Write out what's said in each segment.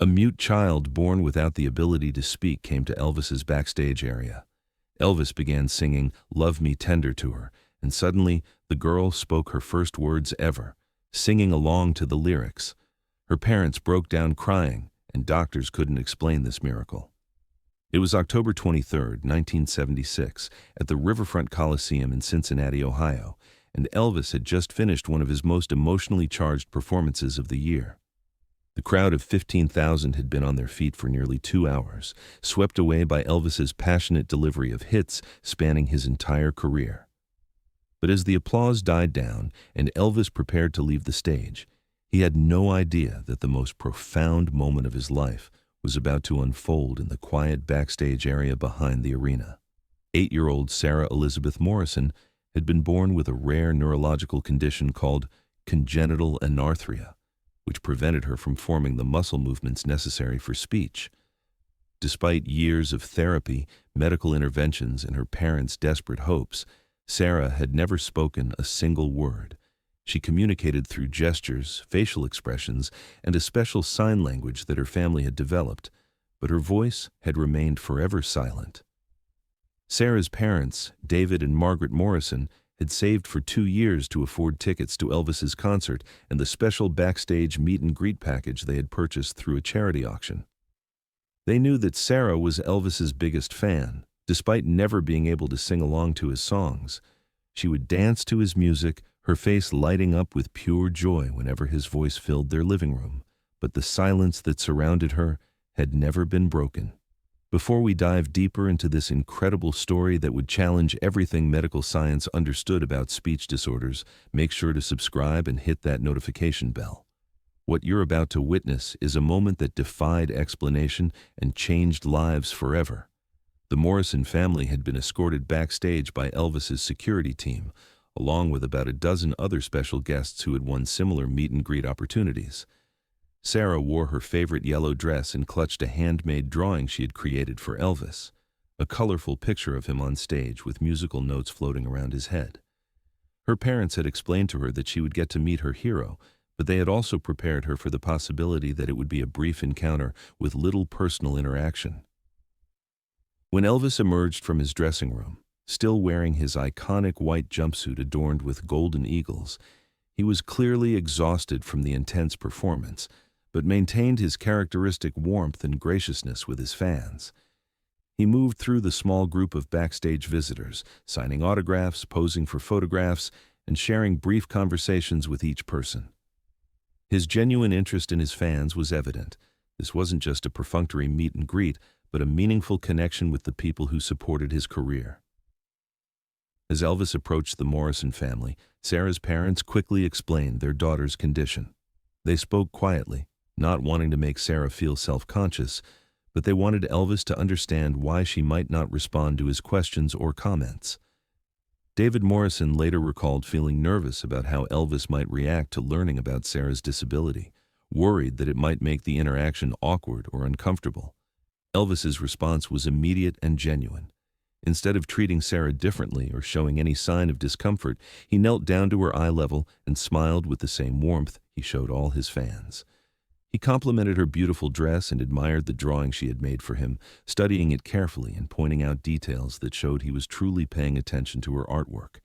A mute child born without the ability to speak came to Elvis's backstage area. Elvis began singing "Love Me Tender" to her, and suddenly the girl spoke her first words ever, singing along to the lyrics. Her parents broke down crying, and doctors couldn't explain this miracle. It was October 23, 1976, at the Riverfront Coliseum in Cincinnati, Ohio, and Elvis had just finished one of his most emotionally charged performances of the year. The crowd of 15,000 had been on their feet for nearly 2 hours, swept away by Elvis's passionate delivery of hits spanning his entire career. But as the applause died down and Elvis prepared to leave the stage, he had no idea that the most profound moment of his life was about to unfold in the quiet backstage area behind the arena. 8-year-old Sarah Elizabeth Morrison had been born with a rare neurological condition called congenital anarthria, which prevented her from forming the muscle movements necessary for speech. Despite years of therapy, medical interventions, and her parents' desperate hopes, Sarah had never spoken a single word. She communicated through gestures, facial expressions, and a special sign language that her family had developed, but her voice had remained forever silent. Sarah's parents, David and Margaret Morrison, had saved for 2 years to afford tickets to Elvis's concert and the special backstage meet-and-greet package they had purchased through a charity auction. They knew that Sarah was Elvis's biggest fan, despite never being able to sing along to his songs. She would dance to his music, her face lighting up with pure joy whenever his voice filled their living room, but the silence that surrounded her had never been broken. Before we dive deeper into this incredible story that would challenge everything medical science understood about speech disorders, make sure to subscribe and hit that notification bell. What you're about to witness is a moment that defied explanation and changed lives forever. The Morrison family had been escorted backstage by Elvis's security team, along with about a dozen other special guests who had won similar meet-and-greet opportunities. Sarah wore her favorite yellow dress and clutched a handmade drawing she had created for Elvis, a colorful picture of him on stage with musical notes floating around his head. Her parents had explained to her that she would get to meet her hero, but they had also prepared her for the possibility that it would be a brief encounter with little personal interaction. When Elvis emerged from his dressing room, still wearing his iconic white jumpsuit adorned with golden eagles, he was clearly exhausted from the intense performance, but maintained his characteristic warmth and graciousness with his fans. He moved through the small group of backstage visitors, signing autographs, posing for photographs, and sharing brief conversations with each person. His genuine interest in his fans was evident. This wasn't just a perfunctory meet and greet, but a meaningful connection with the people who supported his career. As Elvis approached the Morrison family, Sarah's parents quickly explained their daughter's condition. They spoke quietly, not wanting to make Sarah feel self-conscious, but they wanted Elvis to understand why she might not respond to his questions or comments. David Morrison later recalled feeling nervous about how Elvis might react to learning about Sarah's disability, worried that it might make the interaction awkward or uncomfortable. Elvis's response was immediate and genuine. Instead of treating Sarah differently or showing any sign of discomfort, he knelt down to her eye level and smiled with the same warmth he showed all his fans. He complimented her beautiful dress and admired the drawing she had made for him, studying it carefully and pointing out details that showed he was truly paying attention to her artwork.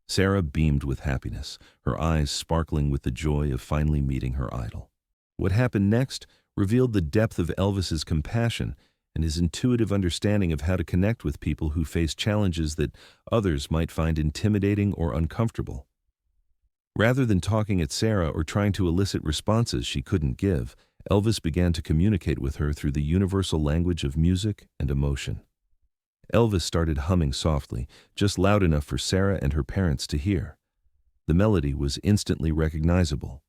Sarah beamed with happiness, her eyes sparkling with the joy of finally meeting her idol. What happened next revealed the depth of Elvis's compassion and his intuitive understanding of how to connect with people who face challenges that others might find intimidating or uncomfortable. Rather than talking at Sarah or trying to elicit responses she couldn't give, Elvis began to communicate with her through the universal language of music and emotion. Elvis started humming softly, just loud enough for Sarah and her parents to hear. The melody was instantly recognizable.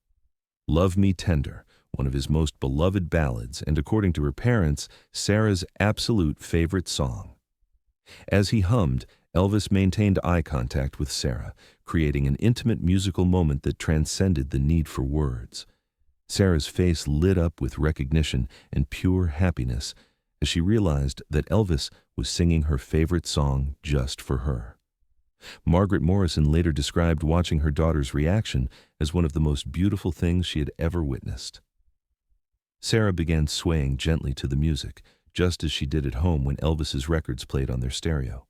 "Love Me Tender," one of his most beloved ballads, and according to her parents, Sarah's absolute favorite song. As he hummed, Elvis maintained eye contact with Sarah, creating an intimate musical moment that transcended the need for words. Sarah's face lit up with recognition and pure happiness as she realized that Elvis was singing her favorite song just for her. Margaret Morrison later described watching her daughter's reaction as one of the most beautiful things she had ever witnessed. Sarah began swaying gently to the music, just as she did at home when Elvis's records played on their stereo.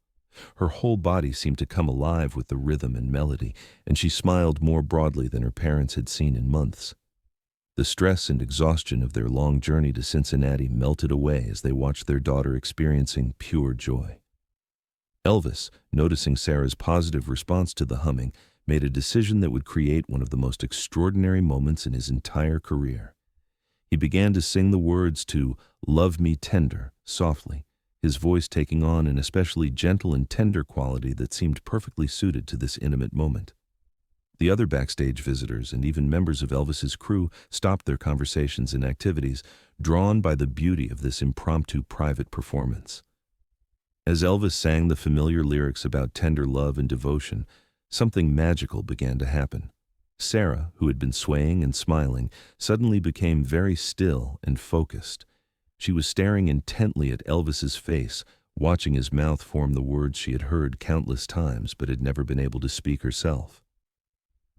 Her whole body seemed to come alive with the rhythm and melody, and she smiled more broadly than her parents had seen in months. The stress and exhaustion of their long journey to Cincinnati melted away as they watched their daughter experiencing pure joy. Elvis, noticing Sarah's positive response to the humming, made a decision that would create one of the most extraordinary moments in his entire career. He began to sing the words to "Love Me Tender" softly, his voice taking on an especially gentle and tender quality that seemed perfectly suited to this intimate moment. The other backstage visitors and even members of Elvis's crew stopped their conversations and activities, drawn by the beauty of this impromptu private performance. As Elvis sang the familiar lyrics about tender love and devotion, something magical began to happen. Sarah, who had been swaying and smiling, suddenly became very still and focused. She was staring intently at Elvis's face, watching his mouth form the words she had heard countless times but had never been able to speak herself.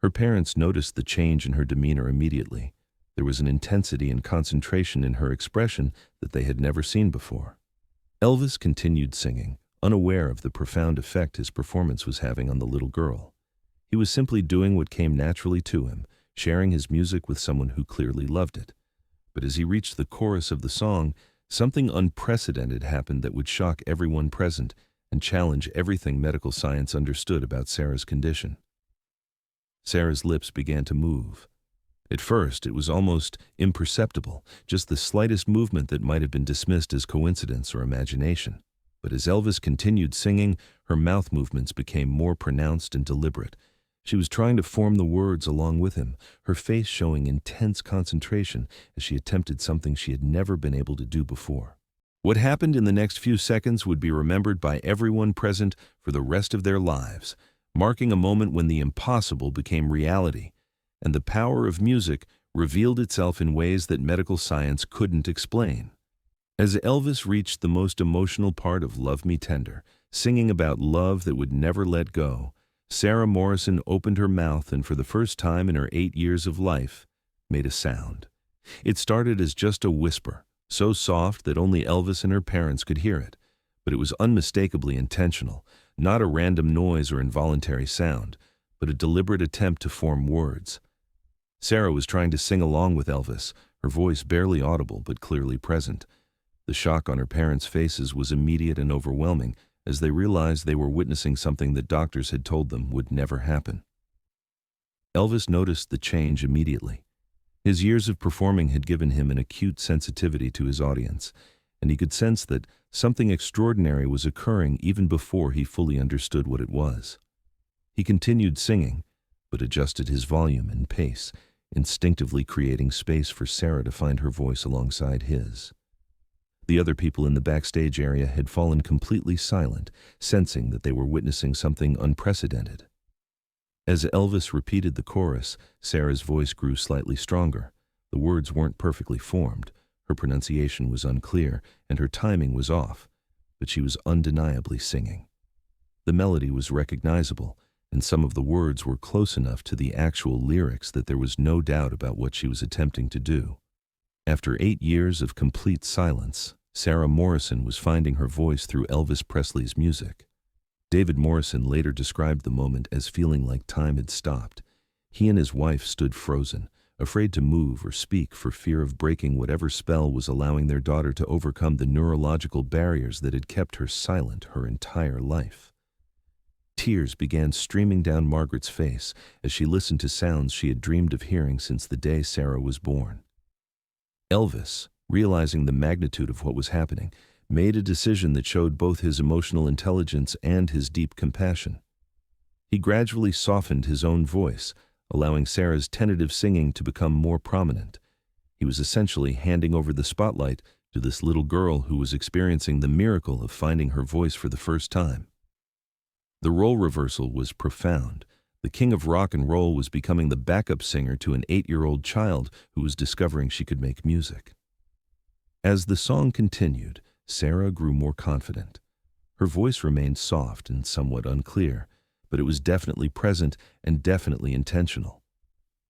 Her parents noticed the change in her demeanor immediately. There was an intensity and concentration in her expression that they had never seen before. Elvis continued singing, unaware of the profound effect his performance was having on the little girl. He was simply doing what came naturally to him, sharing his music with someone who clearly loved it. But as he reached the chorus of the song, something unprecedented happened that would shock everyone present and challenge everything medical science understood about Sarah's condition. Sarah's lips began to move. At first, it was almost imperceptible, just the slightest movement that might have been dismissed as coincidence or imagination. But as Elvis continued singing, her mouth movements became more pronounced and deliberate. She was trying to form the words along with him, her face showing intense concentration as she attempted something she had never been able to do before. What happened in the next few seconds would be remembered by everyone present for the rest of their lives, marking a moment when the impossible became reality, and the power of music revealed itself in ways that medical science couldn't explain. As Elvis reached the most emotional part of Love Me Tender, singing about love that would never let go, Sarah Morrison opened her mouth and for the first time in her 8 years of life, made a sound. It started as just a whisper, so soft that only Elvis and her parents could hear it, but it was unmistakably intentional, not a random noise or involuntary sound, but a deliberate attempt to form words. Sarah was trying to sing along with Elvis, her voice barely audible but clearly present. The shock on her parents' faces was immediate and overwhelming as they realized they were witnessing something that doctors had told them would never happen. Elvis noticed the change immediately. His years of performing had given him an acute sensitivity to his audience, and he could sense that something extraordinary was occurring even before he fully understood what it was. He continued singing, but adjusted his volume and pace, instinctively creating space for Sarah to find her voice alongside his. The other people in the backstage area had fallen completely silent, sensing that they were witnessing something unprecedented. As Elvis repeated the chorus, Sarah's voice grew slightly stronger. The words weren't perfectly formed, her pronunciation was unclear, and her timing was off, but she was undeniably singing. The melody was recognizable, and some of the words were close enough to the actual lyrics that there was no doubt about what she was attempting to do. After 8 years of complete silence, Sarah Morrison was finding her voice through Elvis Presley's music. David Morrison later described the moment as feeling like time had stopped. He and his wife stood frozen, afraid to move or speak for fear of breaking whatever spell was allowing their daughter to overcome the neurological barriers that had kept her silent her entire life. Tears began streaming down Margaret's face as she listened to sounds she had dreamed of hearing since the day Sarah was born. Elvis, realizing the magnitude of what was happening, made a decision that showed both his emotional intelligence and his deep compassion. He gradually softened his own voice, allowing Sarah's tentative singing to become more prominent. He was essentially handing over the spotlight to this little girl who was experiencing the miracle of finding her voice for the first time. The role reversal was profound. The king of rock and roll was becoming the backup singer to an 8-year-old child who was discovering she could make music. As the song continued, Sarah grew more confident. Her voice remained soft and somewhat unclear, but it was definitely present and definitely intentional.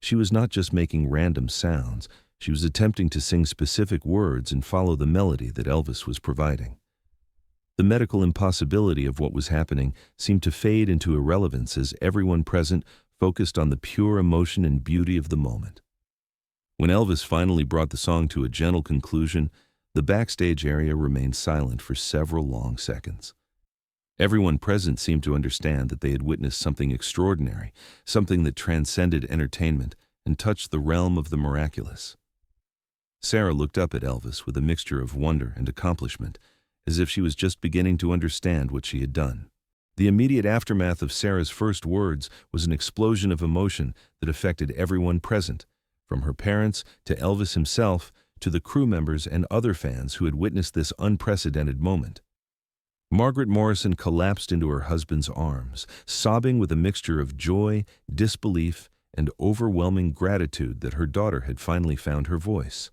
She was not just making random sounds, She was attempting to sing specific words and follow the melody that Elvis was providing. The medical impossibility of what was happening seemed to fade into irrelevance as everyone present focused on the pure emotion and beauty of the moment. When Elvis finally brought the song to a gentle conclusion, the backstage area remained silent for several long seconds. Everyone present seemed to understand that they had witnessed something extraordinary, something that transcended entertainment and touched the realm of the miraculous. Sarah looked up at Elvis with a mixture of wonder and accomplishment, as if she was just beginning to understand what she had done. The immediate aftermath of Sarah's first words was an explosion of emotion that affected everyone present, from her parents to Elvis himself to the crew members and other fans who had witnessed this unprecedented moment. Margaret Morrison collapsed into her husband's arms, sobbing with a mixture of joy, disbelief, and overwhelming gratitude that her daughter had finally found her voice.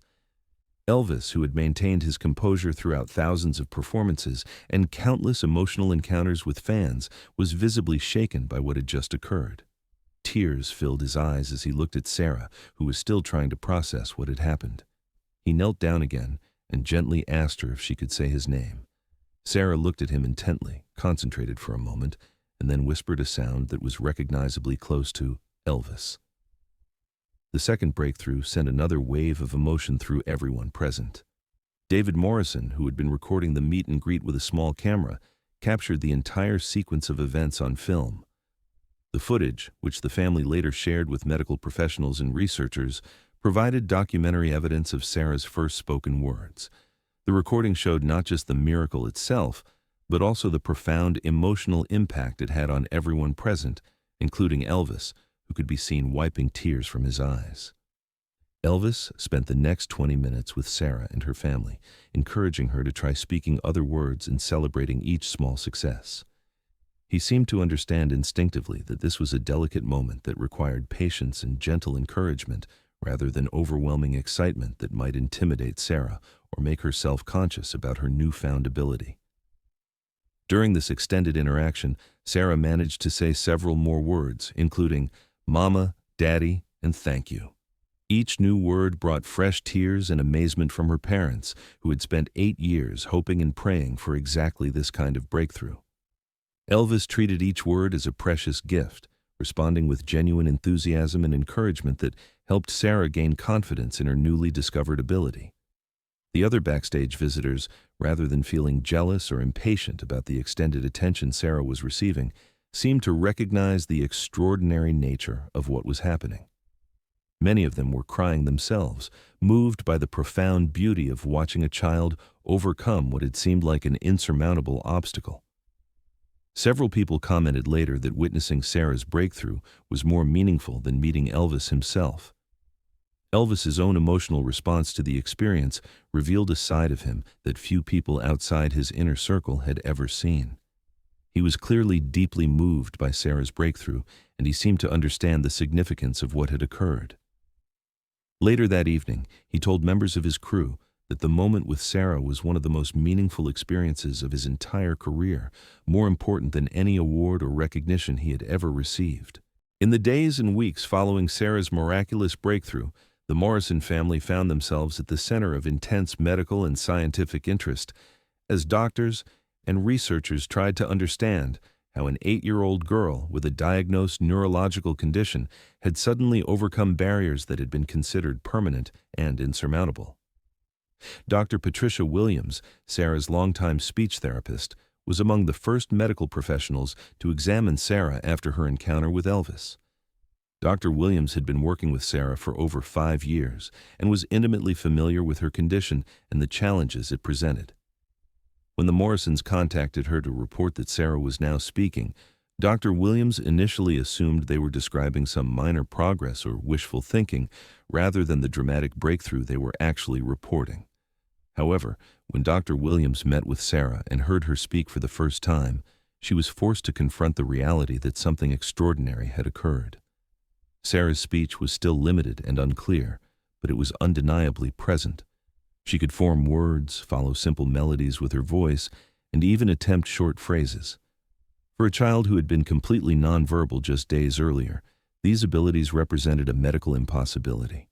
Elvis, who had maintained his composure throughout thousands of performances and countless emotional encounters with fans, was visibly shaken by what had just occurred. Tears filled his eyes as he looked at Sarah, who was still trying to process what had happened. He knelt down again and gently asked her if she could say his name. Sarah looked at him intently, concentrated for a moment, and then whispered a sound that was recognizably close to Elvis. The second breakthrough sent another wave of emotion through everyone present. David Morrison, who had been recording the meet and greet with a small camera, captured the entire sequence of events on film. The footage, which the family later shared with medical professionals and researchers, provided documentary evidence of Sarah's first spoken words. The recording showed not just the miracle itself, but also the profound emotional impact it had on everyone present, including Elvis, who could be seen wiping tears from his eyes. Elvis spent the next 20 minutes with Sarah and her family, encouraging her to try speaking other words and celebrating each small success. He seemed to understand instinctively that this was a delicate moment that required patience and gentle encouragement rather than overwhelming excitement that might intimidate Sarah or make her self-conscious about her newfound ability. During this extended interaction, Sarah managed to say several more words, including Mama, Daddy, and thank you. Each new word brought fresh tears and amazement from her parents, who had spent 8 years hoping and praying for exactly this kind of breakthrough. Elvis treated each word as a precious gift, responding with genuine enthusiasm and encouragement that helped Sarah gain confidence in her newly discovered ability. The other backstage visitors, rather than feeling jealous or impatient about the extended attention Sarah was receiving, seemed to recognize the extraordinary nature of what was happening. Many of them were crying themselves, moved by the profound beauty of watching a child overcome what had seemed like an insurmountable obstacle. Several people commented later that witnessing Sarah's breakthrough was more meaningful than meeting Elvis himself. Elvis's own emotional response to the experience revealed a side of him that few people outside his inner circle had ever seen. He was clearly deeply moved by Sarah's breakthrough, and he seemed to understand the significance of what had occurred. Later that evening, he told members of his crew that the moment with Sarah was one of the most meaningful experiences of his entire career, more important than any award or recognition he had ever received. In the days and weeks following Sarah's miraculous breakthrough, the Morrison family found themselves at the center of intense medical and scientific interest, as doctors and researchers tried to understand how an 8-year-old girl with a diagnosed neurological condition had suddenly overcome barriers that had been considered permanent and insurmountable. Dr. Patricia Williams, Sarah's longtime speech therapist, was among the first medical professionals to examine Sarah after her encounter with Elvis. Dr. Williams had been working with Sarah for over 5 years and was intimately familiar with her condition and the challenges it presented. When the Morrisons contacted her to report that Sarah was now speaking, Dr. Williams initially assumed they were describing some minor progress or wishful thinking rather than the dramatic breakthrough they were actually reporting. However, when Dr. Williams met with Sarah and heard her speak for the first time, she was forced to confront the reality that something extraordinary had occurred. Sarah's speech was still limited and unclear, but it was undeniably present. She could form words, follow simple melodies with her voice, and even attempt short phrases. For a child who had been completely nonverbal just days earlier, these abilities represented a medical impossibility.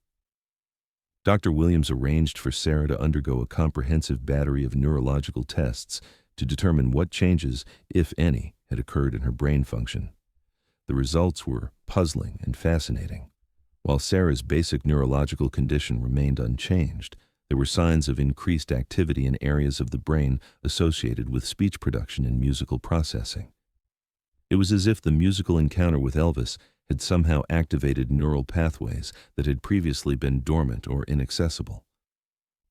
Dr. Williams arranged for Sarah to undergo a comprehensive battery of neurological tests to determine what changes, if any, had occurred in her brain function. The results were puzzling and fascinating. While Sarah's basic neurological condition remained unchanged, there were signs of increased activity in areas of the brain associated with speech production and musical processing. It was as if the musical encounter with Elvis had somehow activated neural pathways that had previously been dormant or inaccessible.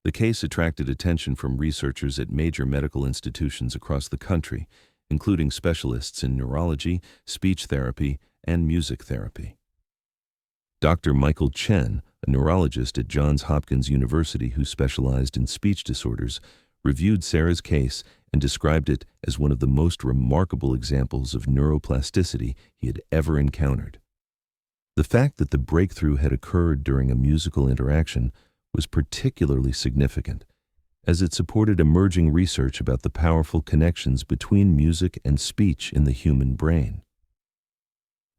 The case attracted attention from researchers at major medical institutions across the country, including specialists in neurology, speech therapy, and music therapy. Dr. Michael Chen, a neurologist at Johns Hopkins University who specialized in speech disorders, reviewed Sarah's case and described it as one of the most remarkable examples of neuroplasticity he had ever encountered. The fact that the breakthrough had occurred during a musical interaction was particularly significant, as it supported emerging research about the powerful connections between music and speech in the human brain.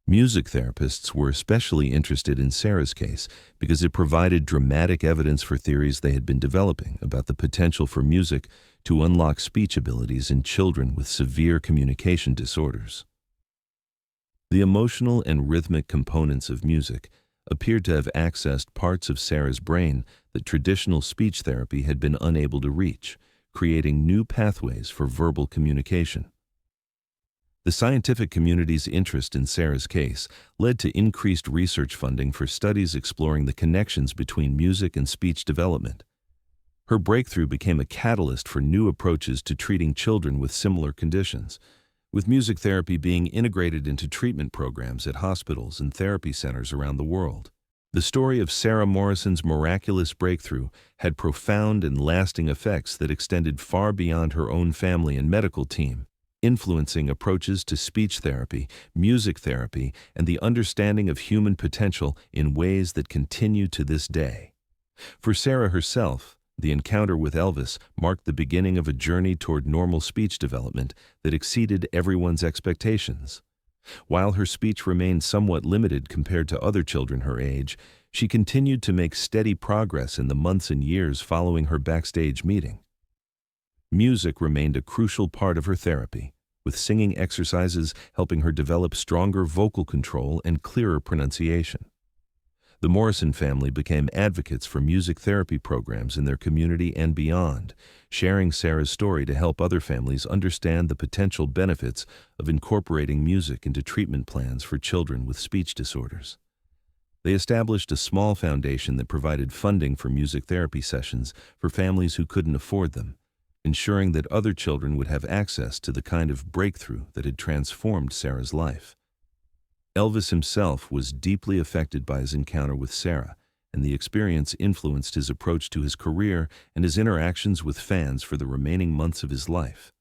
Music therapists were especially interested in Sarah's case because it provided dramatic evidence for theories they had been developing about the potential for music to unlock speech abilities in children with severe communication disorders. The emotional and rhythmic components of music appeared to have accessed parts of Sarah's brain that traditional speech therapy had been unable to reach, creating new pathways for verbal communication. The scientific community's interest in Sarah's case led to increased research funding for studies exploring the connections between music and speech development. Her breakthrough became a catalyst for new approaches to treating children with similar conditions, with music therapy being integrated into treatment programs at hospitals and therapy centers around the world. The story of Sarah Morrison's miraculous breakthrough had profound and lasting effects that extended far beyond her own family and medical team, influencing approaches to speech therapy, music therapy, and the understanding of human potential in ways that continue to this day. For Sarah herself, the encounter with Elvis marked the beginning of a journey toward normal speech development that exceeded everyone's expectations. While her speech remained somewhat limited compared to other children her age, she continued to make steady progress in the months and years following her backstage meeting. Music remained a crucial part of her therapy, with singing exercises helping her develop stronger vocal control and clearer pronunciation. The Morrison family became advocates for music therapy programs in their community and beyond, sharing Sarah's story to help other families understand the potential benefits of incorporating music into treatment plans for children with speech disorders. They established a small foundation that provided funding for music therapy sessions for families who couldn't afford them, ensuring that other children would have access to the kind of breakthrough that had transformed Sarah's life. Elvis himself was deeply affected by his encounter with Sarah, and the experience influenced his approach to his career and his interactions with fans for the remaining months of his life.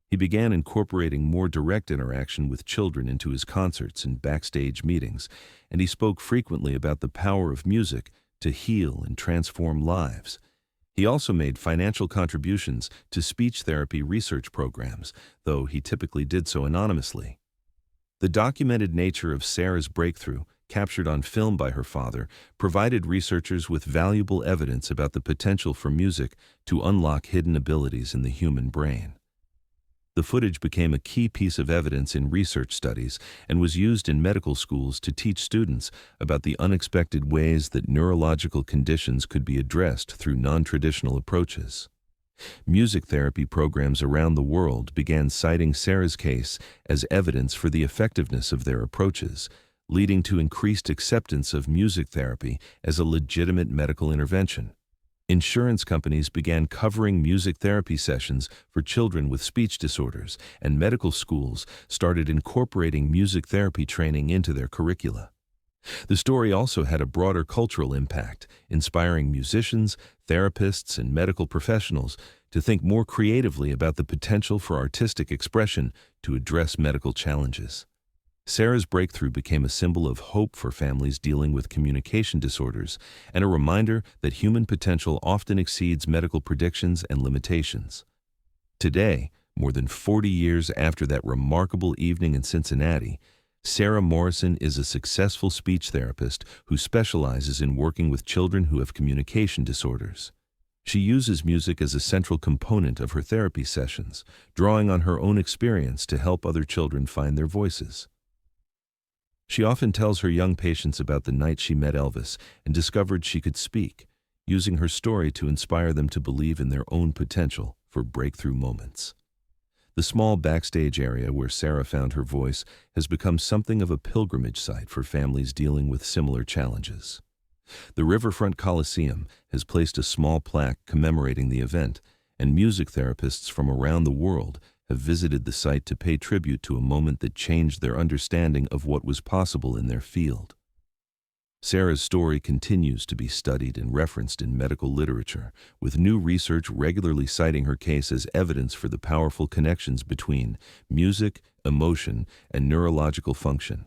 He began incorporating more direct interaction with children into his concerts and backstage meetings, and he spoke frequently about the power of music to heal and transform lives. He also made financial contributions to speech therapy research programs, though he typically did so anonymously. The documented nature of Sarah's breakthrough, captured on film by her father, provided researchers with valuable evidence about the potential for music to unlock hidden abilities in the human brain. The footage became a key piece of evidence in research studies and was used in medical schools to teach students about the unexpected ways that neurological conditions could be addressed through non-traditional approaches. Music therapy programs around the world began citing Sarah's case as evidence for the effectiveness of their approaches, leading to increased acceptance of music therapy as a legitimate medical intervention. Insurance companies began covering music therapy sessions for children with speech disorders, and medical schools started incorporating music therapy training into their curricula. The story also had a broader cultural impact, inspiring musicians, therapists, and medical professionals to think more creatively about the potential for artistic expression to address medical challenges. Sarah's breakthrough became a symbol of hope for families dealing with communication disorders and a reminder that human potential often exceeds medical predictions and limitations. Today, more than 40 years after that remarkable evening in Cincinnati, Sarah Morrison is a successful speech therapist who specializes in working with children who have communication disorders. She uses music as a central component of her therapy sessions, drawing on her own experience to help other children find their voices. She often tells her young patients about the night she met Elvis and discovered she could speak, using her story to inspire them to believe in their own potential for breakthrough moments. The small backstage area where Sarah found her voice has become something of a pilgrimage site for families dealing with similar challenges. The Riverfront Coliseum has placed a small plaque commemorating the event, and music therapists from around the world have visited the site to pay tribute to a moment that changed their understanding of what was possible in their field. Sarah's story continues to be studied and referenced in medical literature, with new research regularly citing her case as evidence for the powerful connections between music, emotion, and neurological function.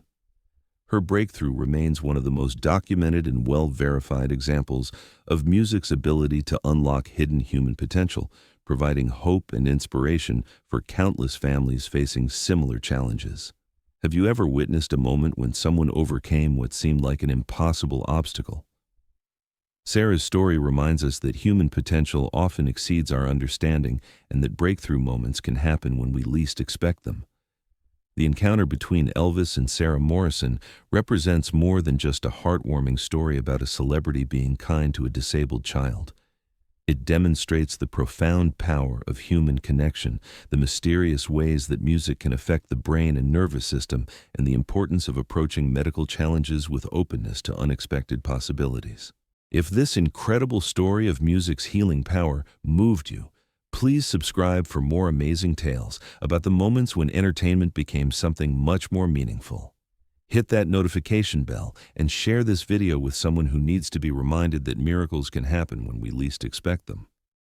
Her breakthrough remains one of the most documented and well-verified examples of music's ability to unlock hidden human potential, providing hope and inspiration for countless families facing similar challenges. Have you ever witnessed a moment when someone overcame what seemed like an impossible obstacle? Sarah's story reminds us that human potential often exceeds our understanding and that breakthrough moments can happen when we least expect them. The encounter between Elvis and Sarah Morrison represents more than just a heartwarming story about a celebrity being kind to a disabled child. It demonstrates the profound power of human connection, the mysterious ways that music can affect the brain and nervous system, and the importance of approaching medical challenges with openness to unexpected possibilities. If this incredible story of music's healing power moved you, please subscribe for more amazing tales about the moments when entertainment became something much more meaningful. Hit that notification bell and share this video with someone who needs to be reminded that miracles can happen when we least expect them.